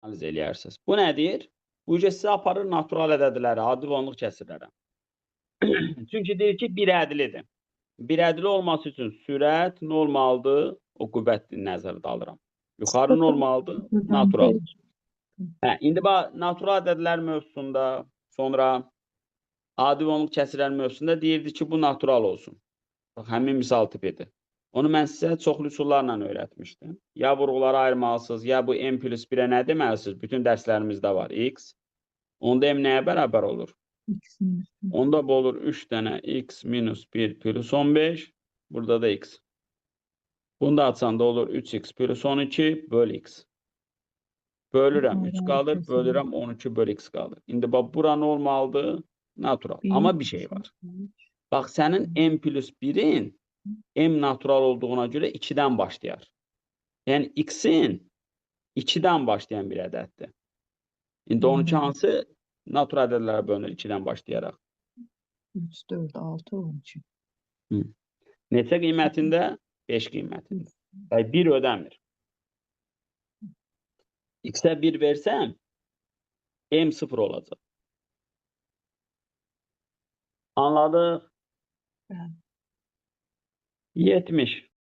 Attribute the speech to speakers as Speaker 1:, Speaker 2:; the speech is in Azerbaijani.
Speaker 1: analiz eləyərsiniz. Bu nədir? Bu isə sizə aparır natural ədədlərə, adi və onluq kəsirlərə. Çünki deyir ki, bir ədlidir. Bir ədli olması üçün sürət nə olmalıdır? O qüvvətli nəzərdə alıram. Yuxarı nə olmalıdır? Natural. İndi bax, natural ədədlər mövzusunda, sonra adi və onluq kəsirlər mövzusunda deyirdi ki, bu natural olsun. Bax, həmin misal tipidir. Onu mən sizə çoxlu üsullarla öyrətmişdim. Ya vurğuları ayırmalısınız, ya bu m plus 1-ə nə deməlisiniz? Bütün dərslərimizdə var. X. Onda m nəyə bərabər olur? Onda bu olur 3 dənə x minus 1 plus 15. Burada da x. Bunu da açanda olur 3x plus 12 böl x. Bölürəm 3 qalır, bölürəm 12 böl x qalır. İndi bax, bura nə olmalıdır? Natural. Amma bir şey var. Bax, sənin m plus 1-in m natural olduğuna görə 2-dən başlayar. Yəni, x-in 2-dən başlayan bir ədəddir. İndi 12 hansı natural ədədlərə bölünür 2-dən başlayaraq?
Speaker 2: 3, 4, 6, 12.
Speaker 1: Neçə qiymətində? 5 qiymətində. 1 ödəmir. X-ə 1 versəm, m 0 olacaq. Anladıq? 70.